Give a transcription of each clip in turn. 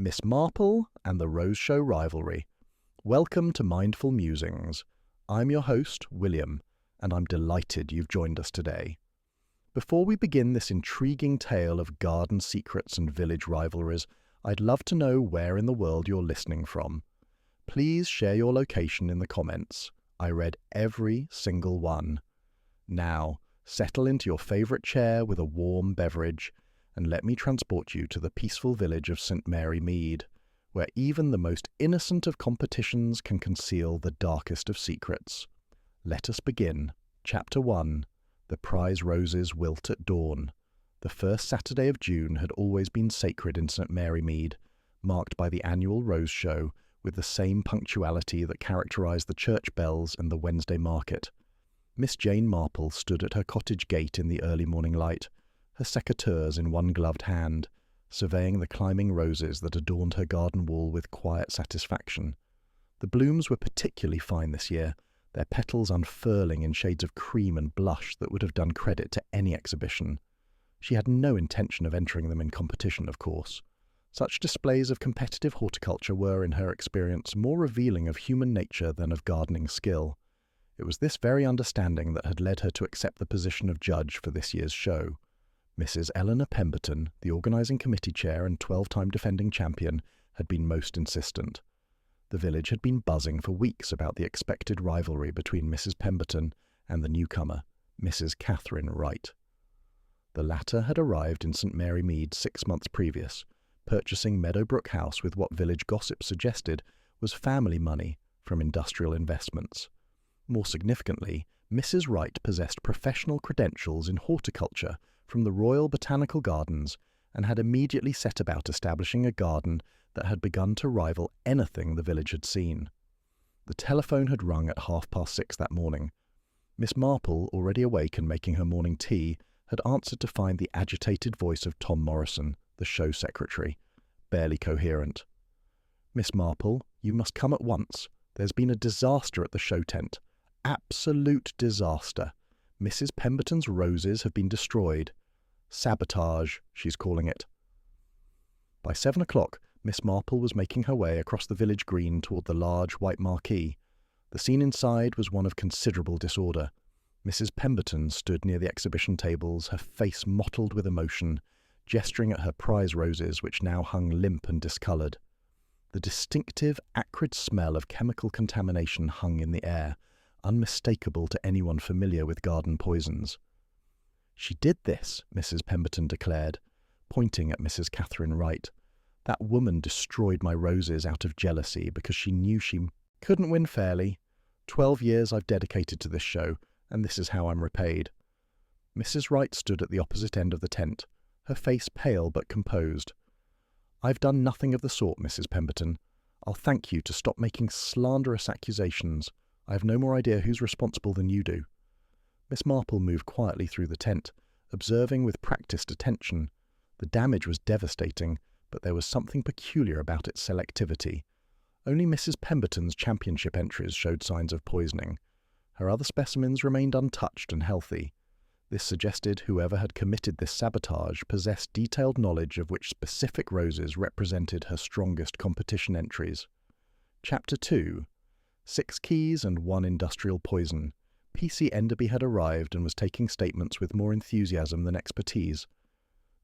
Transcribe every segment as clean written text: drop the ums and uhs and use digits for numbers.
Miss Marple and the Rose Show Rivalry. Welcome to Mindful Musings. I'm your host, William, and I'm delighted you've joined us today. Before we begin this intriguing tale of garden secrets and village rivalries, I'd love to know where in the world you're listening from. Please share your location in the comments. I read every single one. Now, settle into your favourite chair with a warm beverage, and let me transport you to the peaceful village of St. Mary Mead, where even the most innocent of competitions can conceal the darkest of secrets. Let us begin. Chapter 1. The prize roses wilt at dawn. The first Saturday of June had always been sacred in St. Mary Mead, marked by the annual Rose Show, with the same punctuality that characterised the church bells and the Wednesday market. Miss Jane Marple stood at her cottage gate in the early morning light, her secateurs in one gloved hand, surveying the climbing roses that adorned her garden wall with quiet satisfaction. The blooms were particularly fine this year, their petals unfurling in shades of cream and blush that would have done credit to any exhibition. She had no intention of entering them in competition, of course. Such displays of competitive horticulture were, in her experience, more revealing of human nature than of gardening skill. It was this very understanding that had led her to accept the position of judge for this year's show. Mrs. Eleanor Pemberton, the organising committee chair and 12-time defending champion, had been most insistent. The village had been buzzing for weeks about the expected rivalry between Mrs. Pemberton and the newcomer, Mrs. Catherine Wright. The latter had arrived in St. Mary Mead 6 months previous, purchasing Meadowbrook House with what village gossip suggested was family money from industrial investments. More significantly, Mrs. Wright possessed professional credentials in horticulture from the Royal Botanical Gardens and had immediately set about establishing a garden that had begun to rival anything the village had seen. The telephone had rung at 6:30 that morning. Miss Marple, already awake and making her morning tea, had answered to find the agitated voice of Tom Morrison, the show secretary, barely coherent. "Miss Marple, you must come at once. There's been a disaster at the show tent. Absolute disaster. Mrs. Pemberton's roses have been destroyed. Sabotage, she's calling it." By 7 o'clock, Miss Marple was making her way across the village green toward the large white marquee. The scene inside was one of considerable disorder. Mrs. Pemberton stood near the exhibition tables, her face mottled with emotion, gesturing at her prize roses which now hung limp and discoloured. The distinctive, acrid smell of chemical contamination hung in the air, unmistakable to anyone familiar with garden poisons. "She did this," Mrs. Pemberton declared, pointing at Mrs. Catherine Wright. "That woman destroyed my roses out of jealousy because she knew she couldn't win fairly. 12 years I've dedicated to this show, and this is how I'm repaid." Mrs. Wright stood at the opposite end of the tent, her face pale but composed. "I've done nothing of the sort, Mrs. Pemberton. I'll thank you to stop making slanderous accusations. I have no more idea who's responsible than you do." Miss Marple moved quietly through the tent, observing with practised attention. The damage was devastating, but there was something peculiar about its selectivity. Only Mrs. Pemberton's championship entries showed signs of poisoning. Her other specimens remained untouched and healthy. This suggested whoever had committed this sabotage possessed detailed knowledge of which specific roses represented her strongest competition entries. Chapter 2. 6 keys and 1 industrial poison. P.C. Enderby had arrived and was taking statements with more enthusiasm than expertise.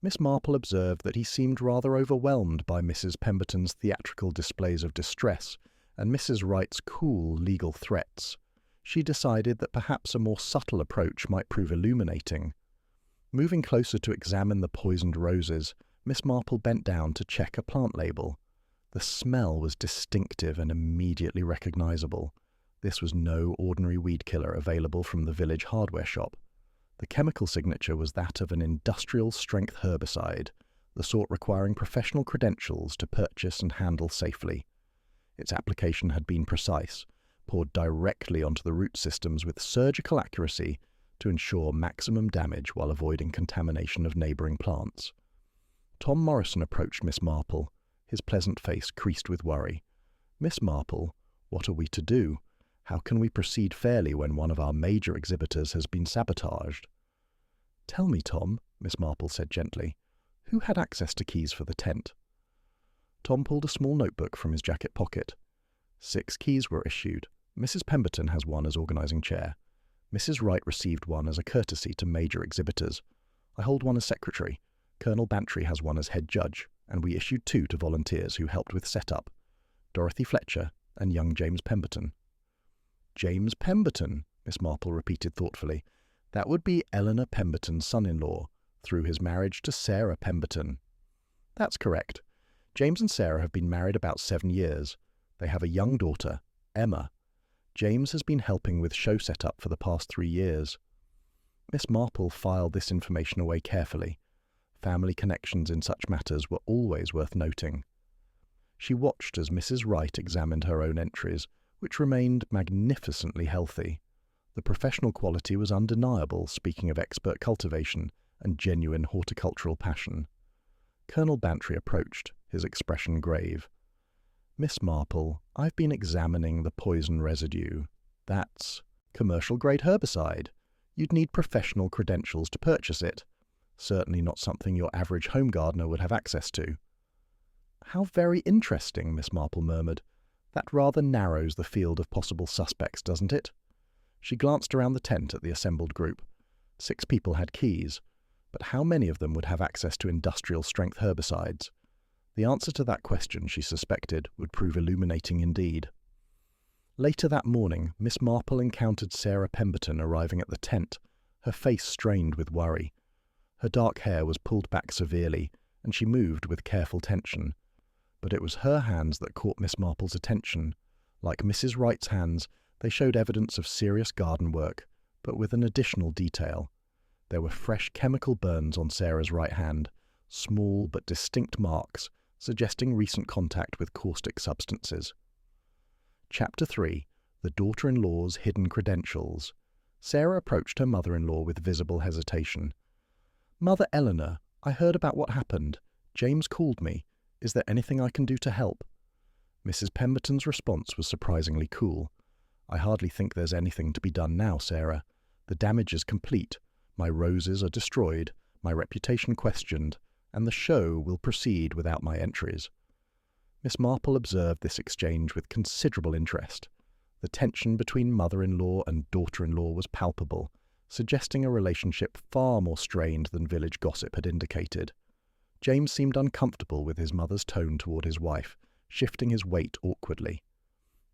Miss Marple observed that he seemed rather overwhelmed by Mrs. Pemberton's theatrical displays of distress and Mrs. Wright's cool legal threats. She decided that perhaps a more subtle approach might prove illuminating. Moving closer to examine the poisoned roses, Miss Marple bent down to check a plant label. The smell was distinctive and immediately recognisable. This was no ordinary weed killer available from the village hardware shop. The chemical signature was that of an industrial-strength herbicide, the sort requiring professional credentials to purchase and handle safely. Its application had been precise, poured directly onto the root systems with surgical accuracy to ensure maximum damage while avoiding contamination of neighbouring plants. Tom Morrison approached Miss Marple, his pleasant face creased with worry. "Miss Marple, what are we to do? How can we proceed fairly when one of our major exhibitors has been sabotaged?" "Tell me, Tom," Miss Marple said gently, "who had access to keys for the tent?" Tom pulled a small notebook from his jacket pocket. 6 keys were issued. Mrs. Pemberton has one as organising chair. Mrs. Wright received one as a courtesy to major exhibitors. I hold one as secretary. Colonel Bantry has one as head judge, and we issued 2 to volunteers who helped with setup. Dorothy Fletcher and young James Pemberton. James Pemberton, Miss Marple repeated thoughtfully. That would be Eleanor Pemberton's son-in-law, through his marriage to Sarah Pemberton. That's correct. James and Sarah have been married about 7 years. They have a young daughter, Emma. James has been helping with show setup for the past 3 years. Miss Marple filed this information away carefully. Family connections in such matters were always worth noting. She watched as Mrs. Wright examined her own entries, which remained magnificently healthy. The professional quality was undeniable, speaking of expert cultivation and genuine horticultural passion. Colonel Bantry approached, his expression grave. Miss Marple, I've been examining the poison residue. That's commercial-grade herbicide. You'd need professional credentials to purchase it. Certainly not something your average home gardener would have access to. How very interesting, Miss Marple murmured. That rather narrows the field of possible suspects, doesn't it? She glanced around the tent at the assembled group. 6 people had keys, but how many of them would have access to industrial-strength herbicides? The answer to that question, she suspected, would prove illuminating indeed. Later that morning, Miss Marple encountered Sarah Pemberton arriving at the tent, her face strained with worry. Her dark hair was pulled back severely, and she moved with careful tension. But it was her hands that caught Miss Marple's attention. Like Mrs. Wright's hands, they showed evidence of serious garden work, but with an additional detail. There were fresh chemical burns on Sarah's right hand, small but distinct marks, suggesting recent contact with caustic substances. Chapter 3. The Daughter-in-law's Hidden Credentials. Sarah approached her mother-in-law with visible hesitation. Mother Eleanor, I heard about what happened. James called me. Is there anything I can do to help? Mrs. Pemberton's response was surprisingly cool. I hardly think there's anything to be done now, Sarah. The damage is complete. My roses are destroyed, my reputation questioned, and the show will proceed without my entries. Miss Marple observed this exchange with considerable interest. The tension between mother-in-law and daughter-in-law was palpable, suggesting a relationship far more strained than village gossip had indicated. James seemed uncomfortable with his mother's tone toward his wife, shifting his weight awkwardly.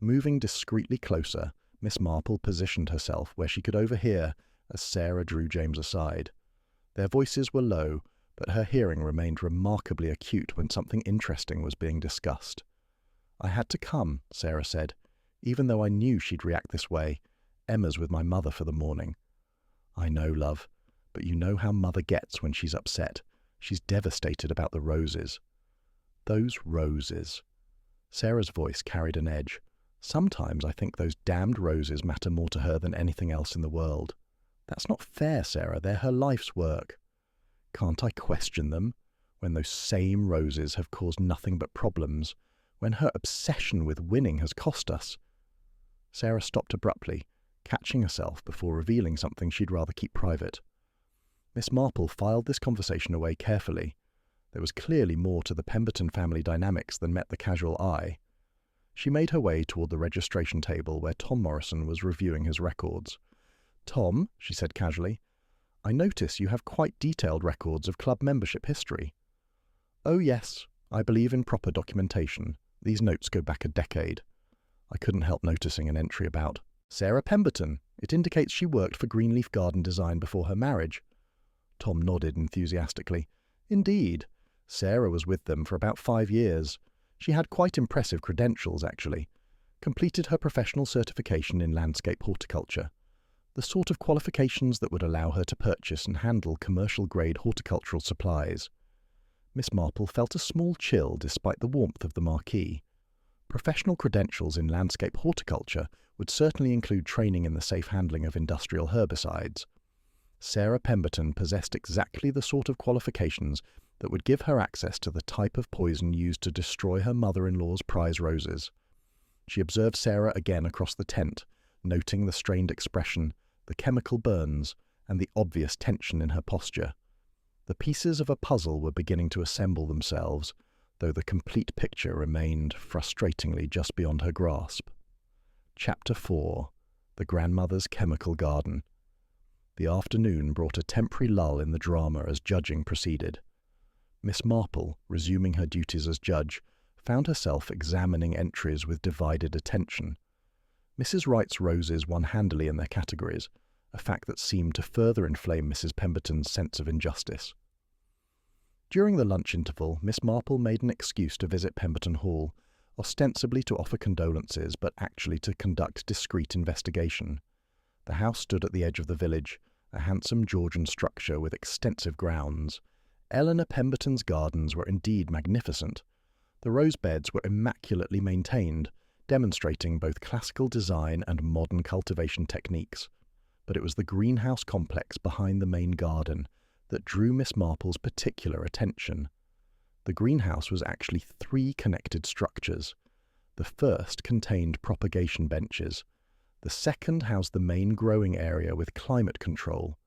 Moving discreetly closer, Miss Marple positioned herself where she could overhear as Sarah drew James aside. Their voices were low, but her hearing remained remarkably acute when something interesting was being discussed. I had to come, Sarah said, even though I knew she'd react this way. Emma's with my mother for the morning. I know, love, but you know how Mother gets when she's upset. She's devastated about the roses. Those roses. Sarah's voice carried an edge. Sometimes I think those damned roses matter more to her than anything else in the world. That's not fair, Sarah. They're her life's work. Can't I question them, when those same roses have caused nothing but problems, when her obsession with winning has cost us? Sarah stopped abruptly, catching herself before revealing something she'd rather keep private. Miss Marple filed this conversation away carefully. There was clearly more to the Pemberton family dynamics than met the casual eye. She made her way toward the registration table where Tom Morrison was reviewing his records. Tom, she said casually, I notice you have quite detailed records of club membership history. Oh yes, I believe in proper documentation. These notes go back a decade. I couldn't help noticing an entry about Sarah Pemberton. It indicates she worked for Greenleaf Garden Design before her marriage. Tom nodded enthusiastically. Indeed. Sarah was with them for about 5 years. She had quite impressive credentials, actually. Completed her professional certification in landscape horticulture. The sort of qualifications that would allow her to purchase and handle commercial-grade horticultural supplies. Miss Marple felt a small chill despite the warmth of the marquee. Professional credentials in landscape horticulture would certainly include training in the safe handling of industrial herbicides. Sarah Pemberton possessed exactly the sort of qualifications that would give her access to the type of poison used to destroy her mother-in-law's prize roses. She observed Sarah again across the tent, noting the strained expression, the chemical burns, and the obvious tension in her posture. The pieces of a puzzle were beginning to assemble themselves, though the complete picture remained frustratingly just beyond her grasp. Chapter 4. The Grandmother's Chemical Garden. The afternoon brought a temporary lull in the drama as judging proceeded. Miss Marple, resuming her duties as judge, found herself examining entries with divided attention. Mrs. Wright's roses won handily in their categories, a fact that seemed to further inflame Mrs. Pemberton's sense of injustice. During the lunch interval, Miss Marple made an excuse to visit Pemberton Hall, ostensibly to offer condolences but actually to conduct discreet investigation. The house stood at the edge of the village, a handsome Georgian structure with extensive grounds. Eleanor Pemberton's gardens were indeed magnificent. The rose beds were immaculately maintained, demonstrating both classical design and modern cultivation techniques. But it was the greenhouse complex behind the main garden that drew Miss Marple's particular attention. The greenhouse was actually 3 connected structures. The first contained propagation benches. The second housed the main growing area with climate control.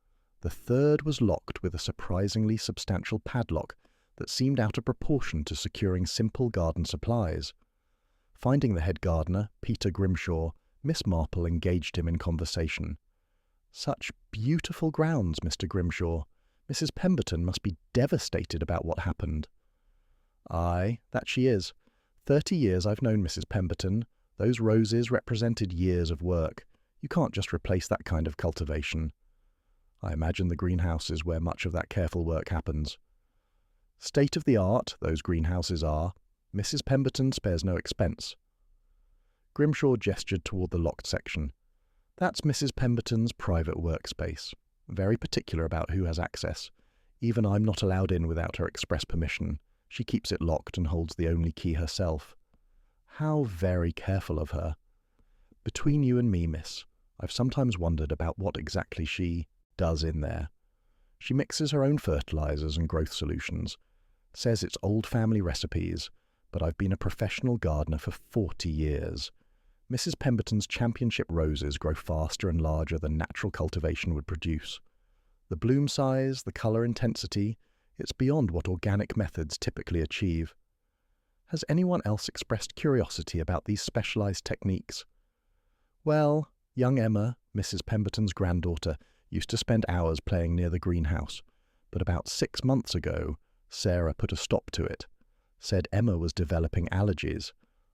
The third was locked with a surprisingly substantial padlock that seemed out of proportion to securing simple garden supplies. Finding the head gardener, Peter Grimshaw, Miss Marple engaged him in conversation. "Such beautiful grounds, Mr. Grimshaw. Mrs. Pemberton must be devastated about what happened." "Aye, that she is. 30 years I've known Mrs. Pemberton. Those roses represented years of work. You can't just replace that kind of cultivation." "I imagine the greenhouse is where much of that careful work happens." "State of the art, those greenhouses are. Mrs. Pemberton spares no expense." Grimshaw gestured toward the locked section. "That's Mrs. Pemberton's private workspace. Very particular about who has access. Even I'm not allowed in without her express permission. She keeps it locked and holds the only key herself." "How very careful of her." "Between you and me, miss, I've sometimes wondered about what exactly she does in there. She mixes her own fertilizers and growth solutions. Says it's old family recipes, but I've been a professional gardener for 40 years. Mrs. Pemberton's championship roses grow faster and larger than natural cultivation would produce. The bloom size, the color intensity, it's beyond what organic methods typically achieve." "Has anyone else expressed curiosity about these specialized techniques?" "Well, young Emma, Mrs. Pemberton's granddaughter, used to spend hours playing near the greenhouse, but about 6 months ago, Sarah put a stop to it. Said Emma was developing allergies.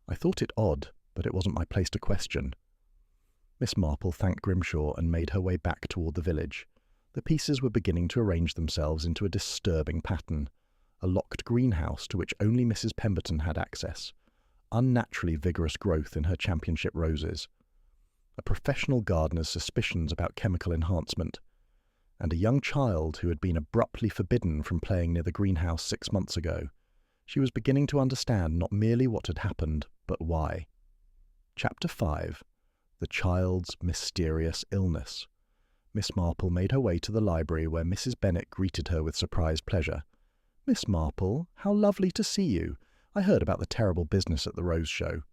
I thought it odd, but it wasn't my place to question." Miss Marple thanked Grimshaw and made her way back toward the village. The pieces were beginning to arrange themselves into a disturbing pattern. A locked greenhouse to which only Mrs. Pemberton had access. Unnaturally vigorous growth in her championship roses. A professional gardener's suspicions about chemical enhancement. And a young child who had been abruptly forbidden from playing near the greenhouse 6 months ago. She was beginning to understand not merely what had happened, but why. Chapter 5. The Child's Mysterious Illness. Miss Marple made her way to the library where Mrs. Bennet greeted her with surprised pleasure. "Miss Marple, how lovely to see you. I heard about the terrible business at the Rose Show."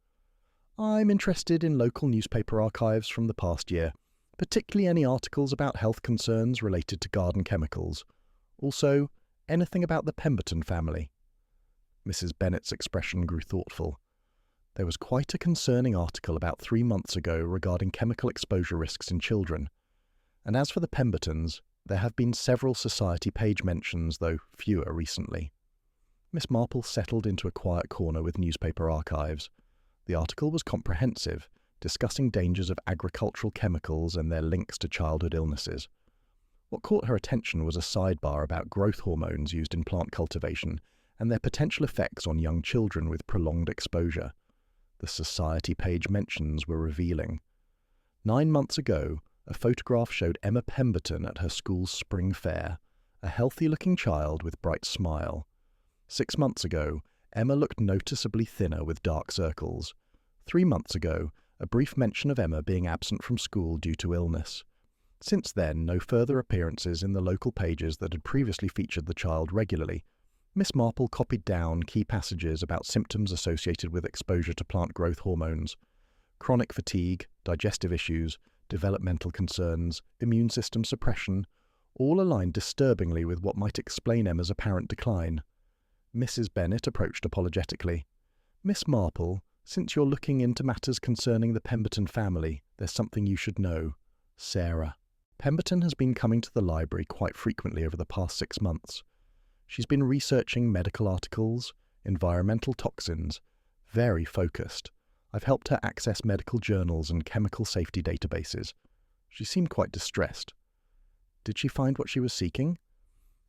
"I'm interested in local newspaper archives from the past year, particularly any articles about health concerns related to garden chemicals. Also, anything about the Pemberton family." Mrs. Bennet's expression grew thoughtful. "There was quite a concerning article about 3 months ago regarding chemical exposure risks in children. And as for the Pembertons, there have been several society page mentions, though fewer recently." Miss Marple settled into a quiet corner with newspaper archives. The article was comprehensive, discussing dangers of agricultural chemicals and their links to childhood illnesses. What caught her attention was a sidebar about growth hormones used in plant cultivation and their potential effects on young children with prolonged exposure. The society page mentions were revealing. 9 months ago, a photograph showed Emma Pemberton at her school's spring fair, a healthy-looking child with bright smile. 6 months ago, Emma looked noticeably thinner with dark circles. 3 months ago, a brief mention of Emma being absent from school due to illness. Since then, no further appearances in the local pages that had previously featured the child regularly. Miss Marple copied down key passages about symptoms associated with exposure to plant growth hormones. Chronic fatigue, digestive issues, developmental concerns, immune system suppression, all aligned disturbingly with what might explain Emma's apparent decline. Mrs. Bennet approached apologetically. "Miss Marple, since you're looking into matters concerning the Pemberton family, there's something you should know. Sarah. Pemberton has been coming to the library quite frequently over the past 6 months. She's been researching medical articles, environmental toxins, very focused. I've helped her access medical journals and chemical safety databases. She seemed quite distressed. Did she find what she was seeking?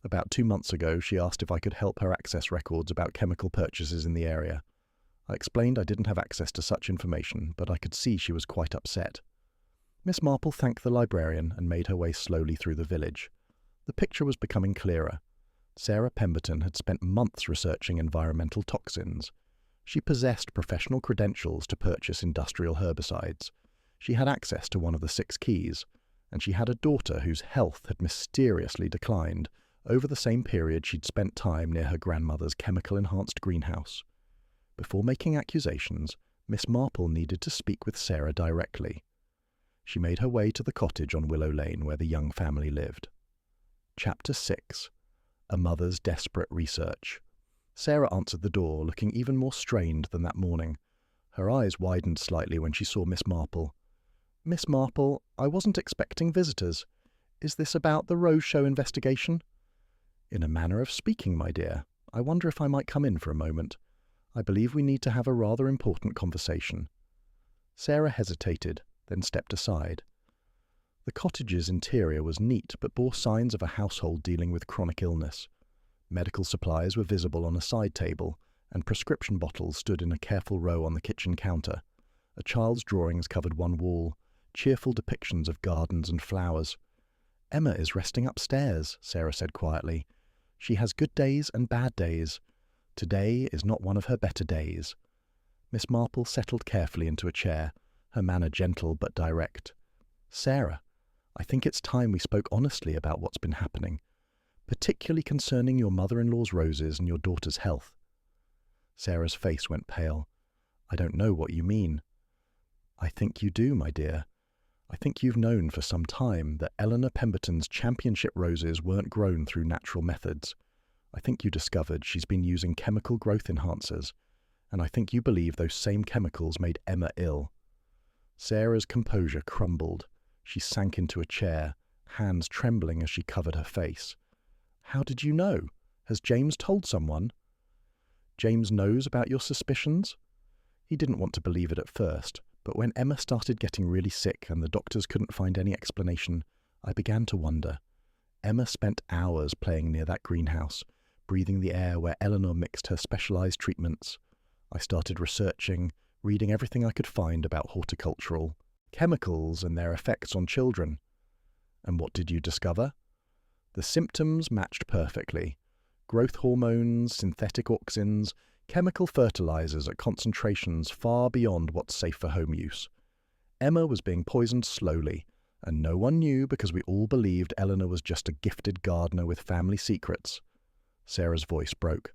About 2 months ago, she asked if I could help her access records about chemical purchases in the area. I explained I didn't have access to such information, but I could see she was quite upset." Miss Marple thanked the librarian and made her way slowly through the village. The picture was becoming clearer. Sarah Pemberton had spent months researching environmental toxins. She possessed professional credentials to purchase industrial herbicides. She had access to one of the 6 keys, and she had a daughter whose health had mysteriously declined over the same period she'd spent time near her grandmother's chemical-enhanced greenhouse. Before making accusations, Miss Marple needed to speak with Sarah directly. She made her way to the cottage on Willow Lane where the young family lived. Chapter 6. A Mother's Desperate Research. Sarah answered the door, looking even more strained than that morning. Her eyes widened slightly when she saw Miss Marple. "Miss Marple, I wasn't expecting visitors. Is this about the Rose Show investigation?" "In a manner of speaking, my dear. I wonder if I might come in for a moment. I believe we need to have a rather important conversation." Sarah hesitated, then stepped aside. The cottage's interior was neat but bore signs of a household dealing with chronic illness. Medical supplies were visible on a side table, and prescription bottles stood in a careful row on the kitchen counter. A child's drawings covered one wall, cheerful depictions of gardens and flowers. "Emma is resting upstairs," Sarah said quietly. "She has good days and bad days. Today is not one of her better days." Miss Marple settled carefully into a chair, her manner gentle but direct. "Sarah, I think it's time we spoke honestly about what's been happening, particularly concerning your mother-in-law's roses and your daughter's health." Sarah's face went pale. "I don't know what you mean." "I think you do, my dear. I think you've known for some time that Eleanor Pemberton's championship roses weren't grown through natural methods. I think you discovered she's been using chemical growth enhancers, and I think you believe those same chemicals made Emma ill." Sarah's composure crumbled. She sank into a chair, hands trembling as she covered her face. "How did you know? Has James told someone?" "James knows about your suspicions?" He didn't want to believe it at first, but when Emma started getting really sick and the doctors couldn't find any explanation, I began to wonder. Emma spent hours playing near that greenhouse, breathing the air where Eleanor mixed her specialized treatments. I started researching, reading everything I could find about horticultural chemicals and their effects on children. And what did you discover? The symptoms matched perfectly. Growth hormones, synthetic auxins, chemical fertilizers at concentrations far beyond what's safe for home use. Emma was being poisoned slowly, and no one knew because we all believed Eleanor was just a gifted gardener with family secrets. Sarah's voice broke.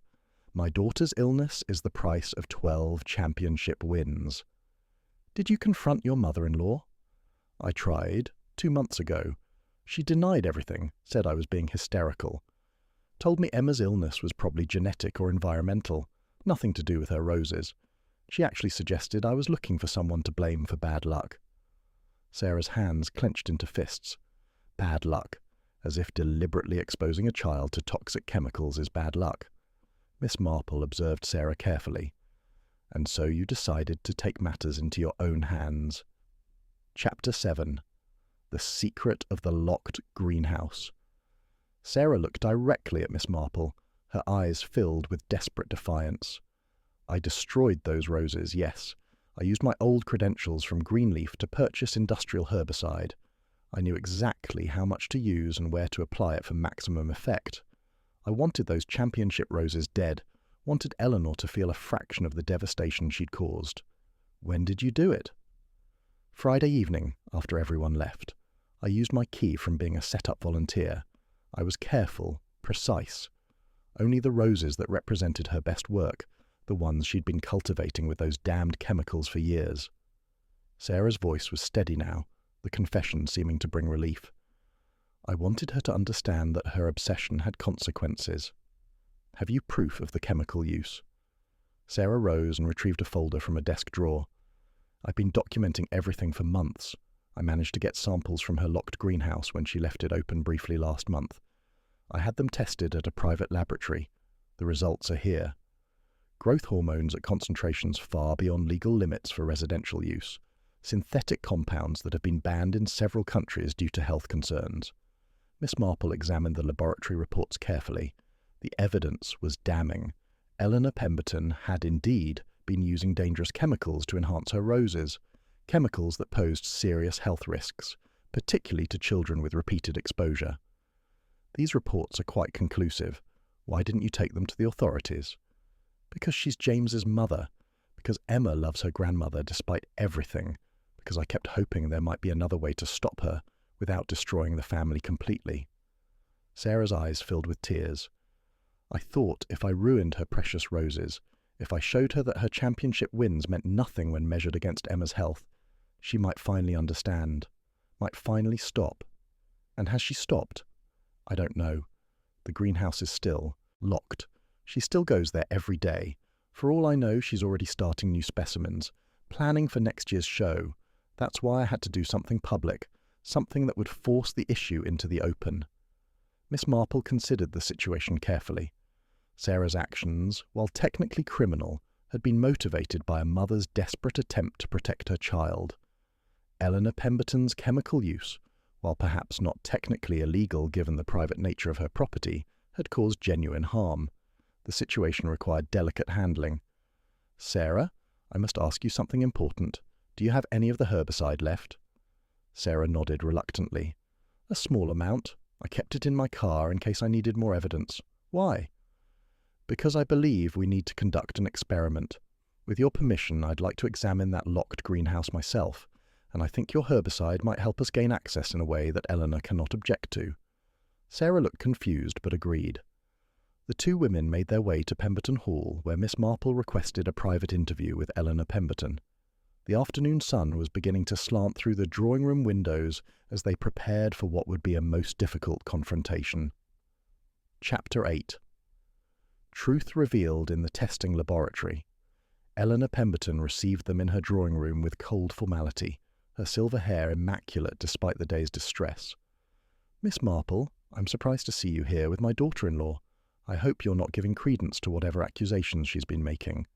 "My daughter's illness is the price of 12 championship wins." "Did you confront your mother-in-law?" "I tried, 2 months ago. She denied everything, said I was being hysterical. Told me Emma's illness was probably genetic or environmental, nothing to do with her roses. She actually suggested I was looking for someone to blame for bad luck." Sarah's hands clenched into fists. Bad luck, as if deliberately exposing a child to toxic chemicals is bad luck. Miss Marple observed Sarah carefully. "And so you decided to take matters into your own hands." Chapter 7. The Secret of the Locked Greenhouse. Sarah looked directly at Miss Marple, her eyes filled with desperate defiance. "I destroyed those roses, yes. I used my old credentials from Greenleaf to purchase industrial herbicide. I knew exactly how much to use and where to apply it for maximum effect. I wanted those championship roses dead, wanted Eleanor to feel a fraction of the devastation she'd caused." "When did you do it?" "Friday evening, after everyone left. I used my key from being a set-up volunteer. I was careful, precise. Only the roses that represented her best work, the ones she'd been cultivating with those damned chemicals for years." Sarah's voice was steady now, the confession seeming to bring relief. "I wanted her to understand that her obsession had consequences." Have you proof of the chemical use? Sarah rose and retrieved a folder from a desk drawer. I've been documenting everything for months. I managed to get samples from her locked greenhouse when she left it open briefly last month. I had them tested at a private laboratory. The results are here. Growth hormones at concentrations far beyond legal limits for residential use. Synthetic compounds that have been banned in several countries due to health concerns. Miss Marple examined the laboratory reports carefully. The evidence was damning. Eleanor Pemberton had indeed been using dangerous chemicals to enhance her roses, chemicals that posed serious health risks, particularly to children with repeated exposure. These reports are quite conclusive. Why didn't you take them to the authorities? Because she's James's mother. Because Emma loves her grandmother despite everything. Because I kept hoping there might be another way to stop her without destroying the family completely. Sarah's eyes filled with tears. I thought if I ruined her precious roses, if I showed her that her championship wins meant nothing when measured against Emma's health, she might finally understand, might finally stop. And has she stopped? I don't know. The greenhouse is still locked. She still goes there every day. For all I know, she's already starting new specimens, planning for next year's show. That's why I had to do something public, something that would force the issue into the open. Miss Marple considered the situation carefully. Sarah's actions, while technically criminal, had been motivated by a mother's desperate attempt to protect her child. Eleanor Pemberton's chemical use, while perhaps not technically illegal given the private nature of her property, had caused genuine harm. The situation required delicate handling. Sarah, I must ask you something important. Do you have any of the herbicide left? Sarah nodded reluctantly. A small amount. I kept it in my car in case I needed more evidence. Why? Because I believe we need to conduct an experiment. With your permission, I'd like to examine that locked greenhouse myself, and I think your herbicide might help us gain access in a way that Eleanor cannot object to. Sarah looked confused but agreed. The two women made their way to Pemberton Hall, where Miss Marple requested a private interview with Eleanor Pemberton. The afternoon sun was beginning to slant through the drawing-room windows as they prepared for what would be a most difficult confrontation. Chapter 8. Truth revealed in the testing laboratory. Eleanor Pemberton received them in her drawing-room with cold formality, her silver hair immaculate despite the day's distress. Miss Marple, I'm surprised to see you here with my daughter-in-law. I hope you're not giving credence to whatever accusations she's been making.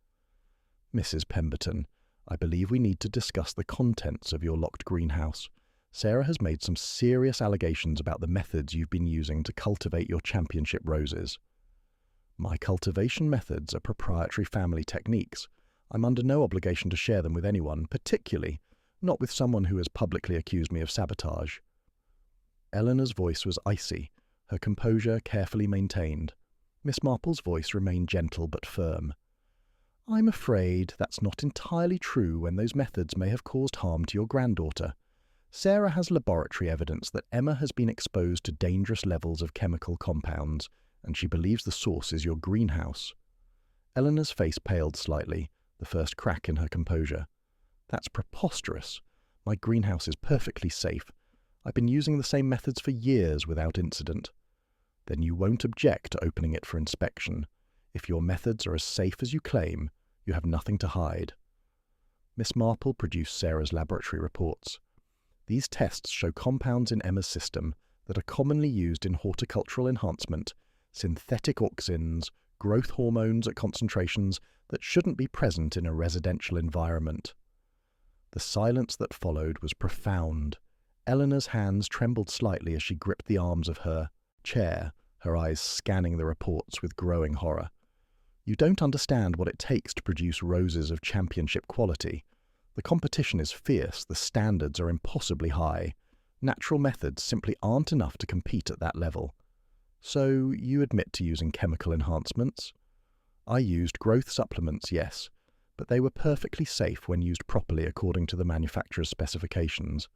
Mrs. Pemberton, I believe we need to discuss the contents of your locked greenhouse. Sarah has made some serious allegations about the methods you've been using to cultivate your championship roses. My cultivation methods are proprietary family techniques. I'm under no obligation to share them with anyone, particularly not with someone who has publicly accused me of sabotage. Eleanor's voice was icy, her composure carefully maintained. Miss Marple's voice remained gentle but firm. I'm afraid that's not entirely true when those methods may have caused harm to your granddaughter. Sarah has laboratory evidence that Emma has been exposed to dangerous levels of chemical compounds, and she believes the source is your greenhouse. Eleanor's face paled slightly, the first crack in her composure. That's preposterous. My greenhouse is perfectly safe. I've been using the same methods for years without incident. Then you won't object to opening it for inspection. If your methods are as safe as you claim, you have nothing to hide. Miss Marple produced Sarah's laboratory reports. These tests show compounds in Emma's system that are commonly used in horticultural enhancement, synthetic auxins, growth hormones at concentrations that shouldn't be present in a residential environment. The silence that followed was profound. Eleanor's hands trembled slightly as she gripped the arms of her chair, her eyes scanning the reports with growing horror. You don't understand what it takes to produce roses of championship quality. The competition is fierce, the standards are impossibly high. Natural methods simply aren't enough to compete at that level. So you admit to using chemical enhancements? I used growth supplements, yes, but they were perfectly safe when used properly according to the manufacturer's specifications.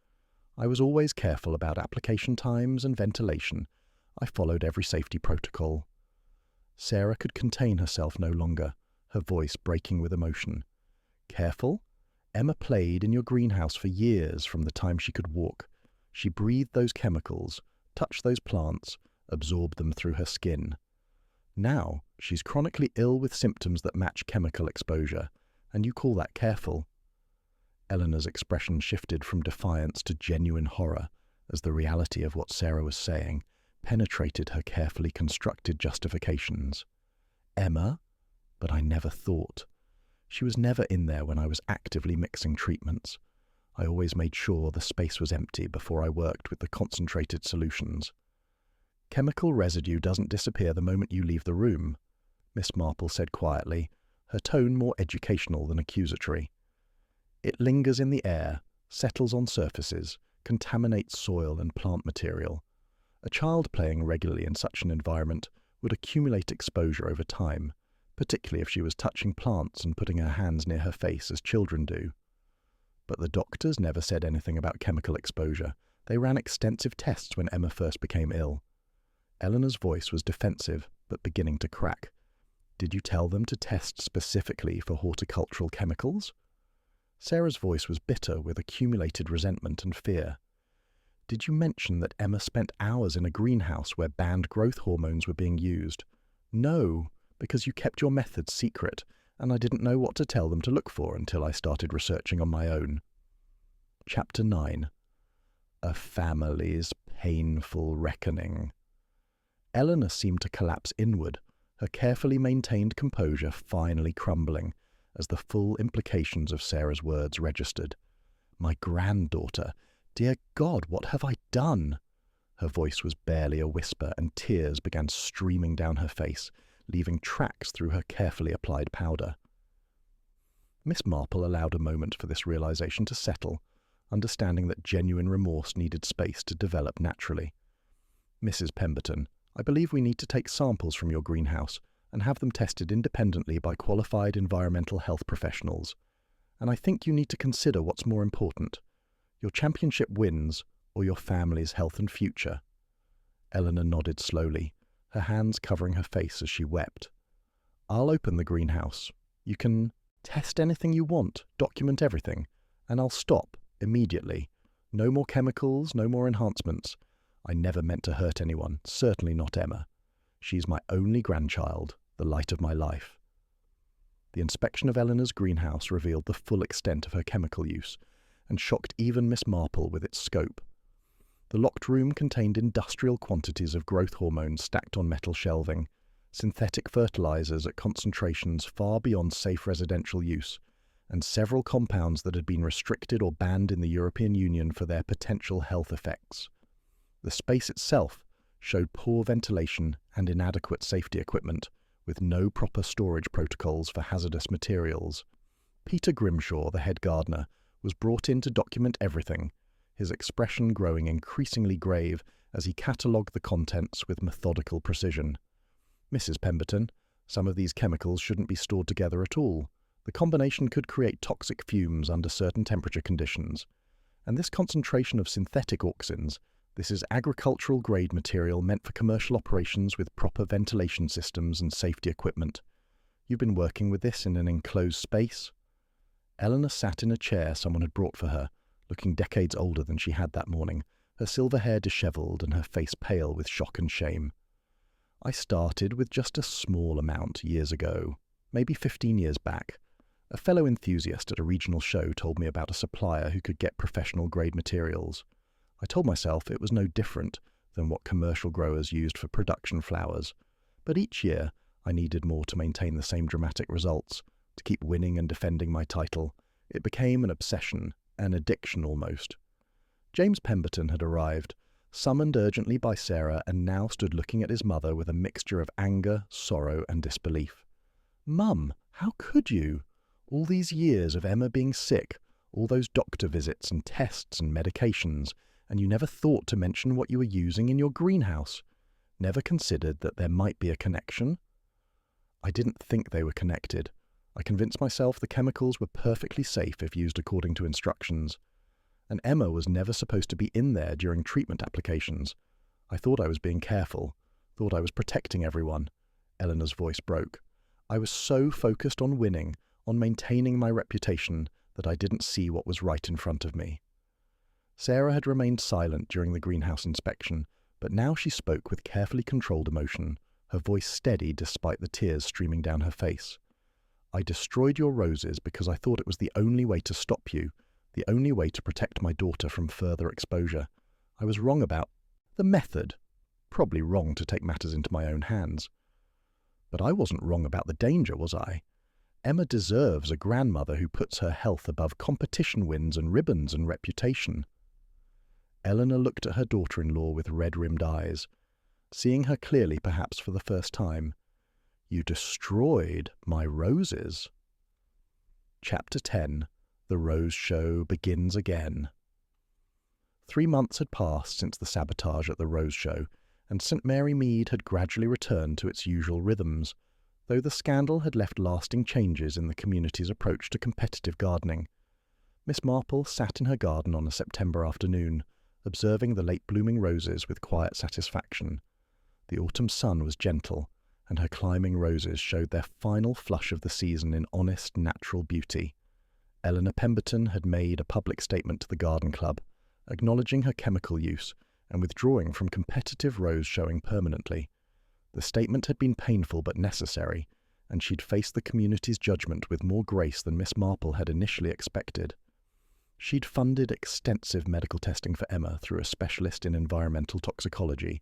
I was always careful about application times and ventilation. I followed every safety protocol. Sarah could contain herself no longer, her voice breaking with emotion. Careful? Emma played in your greenhouse for years from the time she could walk. She breathed those chemicals, touched those plants, absorbed them through her skin. Now, she's chronically ill with symptoms that match chemical exposure, and you call that careful. Eleanor's expression shifted from defiance to genuine horror as the reality of what Sarah was saying penetrated her carefully constructed justifications. Emma? But I never thought. She was never in there when I was actively mixing treatments. I always made sure the space was empty before I worked with the concentrated solutions. Chemical residue doesn't disappear the moment you leave the room, Miss Marple said quietly, her tone more educational than accusatory. It lingers in the air, settles on surfaces, contaminates soil and plant material. A child playing regularly in such an environment would accumulate exposure over time, particularly if she was touching plants and putting her hands near her face as children do. But the doctors never said anything about chemical exposure. They ran extensive tests when Emma first became ill. Eleanor's voice was defensive, but beginning to crack. Did you tell them to test specifically for horticultural chemicals? Sarah's voice was bitter with accumulated resentment and fear. Did you mention that Emma spent hours in a greenhouse where banned growth hormones were being used? No, because you kept your methods secret, and I didn't know what to tell them to look for until I started researching on my own. Chapter 9. A Family's Painful Reckoning. Eleanor seemed to collapse inward, her carefully maintained composure finally crumbling as the full implications of Sarah's words registered. My granddaughter! Dear God, what have I done? Her voice was barely a whisper, and tears began streaming down her face, leaving tracks through her carefully applied powder. Miss Marple allowed a moment for this realization to settle, understanding that genuine remorse needed space to develop naturally. Mrs. Pemberton, I believe we need to take samples from your greenhouse and have them tested independently by qualified environmental health professionals. And I think you need to consider what's more important, your championship wins or your family's health and future. Eleanor nodded slowly, her hands covering her face as she wept. I'll open the greenhouse. You can test anything you want, document everything, and I'll stop immediately. No more chemicals, no more enhancements. I never meant to hurt anyone, certainly not Emma. She's my only grandchild, the light of my life. The inspection of Eleanor's greenhouse revealed the full extent of her chemical use, and shocked even Miss Marple with its scope. The locked room contained industrial quantities of growth hormones stacked on metal shelving, synthetic fertilizers at concentrations far beyond safe residential use, and several compounds that had been restricted or banned in the European Union for their potential health effects. The space itself showed poor ventilation and inadequate safety equipment, with no proper storage protocols for hazardous materials. Peter Grimshaw, the head gardener, was brought in to document everything, his expression growing increasingly grave as he catalogued the contents with methodical precision. Mrs. Pemberton, some of these chemicals shouldn't be stored together at all. The combination could create toxic fumes under certain temperature conditions. And this concentration of synthetic auxins, this is agricultural-grade material meant for commercial operations with proper ventilation systems and safety equipment. You've been working with this in an enclosed space? Eleanor sat in a chair someone had brought for her, looking decades older than she had that morning, her silver hair dishevelled and her face pale with shock and shame. I started with just a small amount years ago, maybe 15 years back. A fellow enthusiast at a regional show told me about a supplier who could get professional-grade materials. I told myself it was no different than what commercial growers used for production flowers, but each year I needed more to maintain the same dramatic results, to keep winning and defending my title. It became an obsession, an addiction almost. James Pemberton had arrived, summoned urgently by Sarah, and now stood looking at his mother with a mixture of anger, sorrow, and disbelief. "Mum, how could you? All these years of Emma being sick, all those doctor visits and tests and medications, and you never thought to mention what you were using in your greenhouse? Never considered that there might be a connection?" I didn't think they were connected. I convinced myself the chemicals were perfectly safe if used according to instructions. And Emma was never supposed to be in there during treatment applications. I thought I was being careful, thought I was protecting everyone. Eleanor's voice broke. I was so focused on winning, on maintaining my reputation, that I didn't see what was right in front of me. Sarah had remained silent during the greenhouse inspection, but now she spoke with carefully controlled emotion, her voice steady despite the tears streaming down her face. "I destroyed your roses because I thought it was the only way to stop you, the only way to protect my daughter from further exposure. I was wrong about the method. Probably wrong to take matters into my own hands. But I wasn't wrong about the danger, was I? Emma deserves a grandmother who puts her health above competition wins and ribbons and reputation." Eleanor looked at her daughter-in-law with red-rimmed eyes, seeing her clearly perhaps for the first time. "You destroyed my roses." Chapter 10. The Rose Show begins again. 3 months had passed since the sabotage at the Rose Show, and St. Mary Mead had gradually returned to its usual rhythms, though the scandal had left lasting changes in the community's approach to competitive gardening. Miss Marple sat in her garden on a September afternoon, observing the late-blooming roses with quiet satisfaction. The autumn sun was gentle, and her climbing roses showed their final flush of the season in honest, natural beauty. Eleanor Pemberton had made a public statement to the garden club, acknowledging her chemical use and withdrawing from competitive rose showing permanently. The statement had been painful but necessary, and she'd faced the community's judgment with more grace than Miss Marple had initially expected. She'd funded extensive medical testing for Emma through a specialist in environmental toxicology,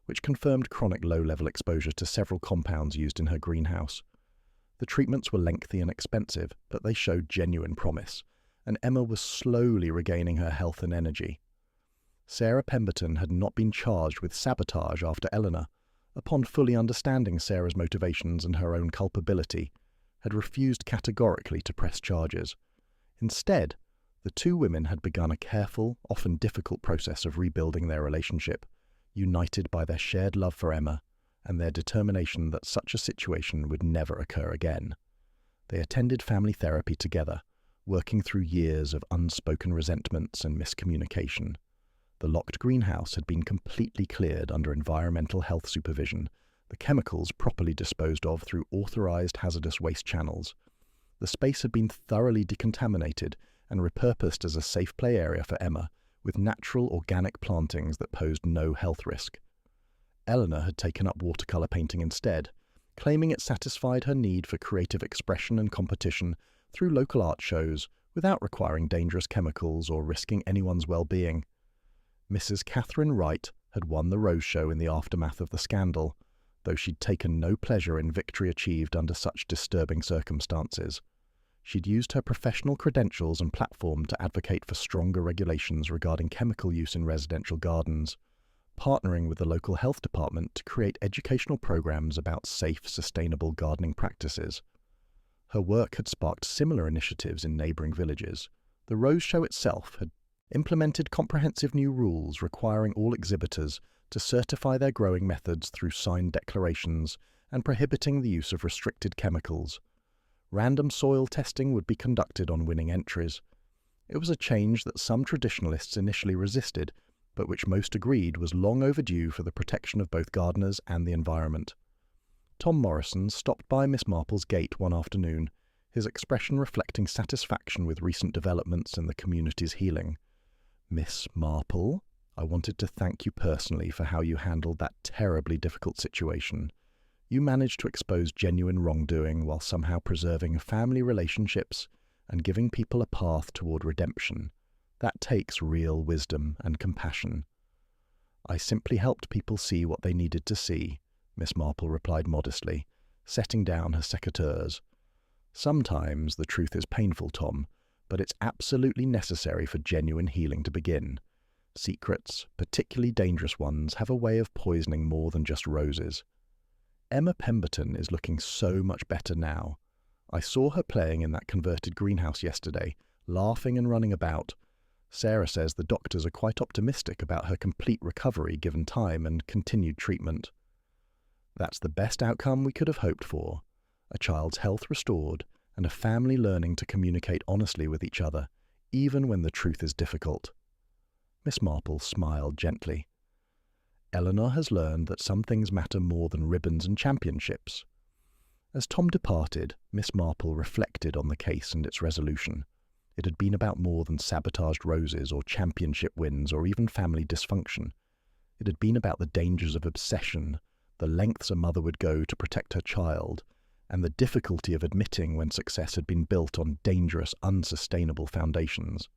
which confirmed chronic low-level exposure to several compounds used in her greenhouse. The treatments were lengthy and expensive, but they showed genuine promise, and Emma was slowly regaining her health and energy. Sarah Pemberton had not been charged with sabotage after Eleanor, upon fully understanding Sarah's motivations and her own culpability, had refused categorically to press charges. Instead, the two women had begun a careful, often difficult process of rebuilding their relationship, united by their shared love for Emma and their determination that such a situation would never occur again. They attended family therapy together, working through years of unspoken resentments and miscommunication. The locked greenhouse had been completely cleared under environmental health supervision, the chemicals properly disposed of through authorized hazardous waste channels. The space had been thoroughly decontaminated and repurposed as a safe play area for Emma, with natural organic plantings that posed no health risk. Eleanor had taken up watercolor painting instead, claiming it satisfied her need for creative expression and competition through local art shows without requiring dangerous chemicals or risking anyone's well-being. Mrs. Catherine Wright had won the Rose Show in the aftermath of the scandal, though she'd taken no pleasure in victory achieved under such disturbing circumstances. She'd used her professional credentials and platform to advocate for stronger regulations regarding chemical use in residential gardens, partnering with the local health department to create educational programs about safe, sustainable gardening practices. Her work had sparked similar initiatives in neighbouring villages. The Rose Show itself had implemented comprehensive new rules requiring all exhibitors to certify their growing methods through signed declarations and prohibiting the use of restricted chemicals. Random soil testing would be conducted on winning entries. It was a change that some traditionalists initially resisted, but which most agreed was long overdue for the protection of both gardeners and the environment. Tom Morrison stopped by Miss Marple's gate one afternoon, his expression reflecting satisfaction with recent developments in the community's healing. "Miss Marple, I wanted to thank you personally for how you handled that terribly difficult situation. You managed to expose genuine wrongdoing while somehow preserving family relationships and giving people a path toward redemption. That takes real wisdom and compassion." "I simply helped people see what they needed to see," Miss Marple replied modestly, setting down her secateurs. "Sometimes the truth is painful, Tom, but it's absolutely necessary for genuine healing to begin. Secrets, particularly dangerous ones, have a way of poisoning more than just roses. Emma Pemberton is looking so much better now. I saw her playing in that converted greenhouse yesterday, laughing and running about. Sarah says the doctors are quite optimistic about her complete recovery given time and continued treatment. That's the best outcome we could have hoped for. A child's health restored, and a family learning to communicate honestly with each other, even when the truth is difficult." Miss Marple smiled gently. "Eleanor has learned that some things matter more than ribbons and championships." As Tom departed, Miss Marple reflected on the case and its resolution. It had been about more than sabotaged roses or championship wins or even family dysfunction. It had been about the dangers of obsession, the lengths a mother would go to protect her child, and the difficulty of admitting when success had been built on dangerous, unsustainable foundations.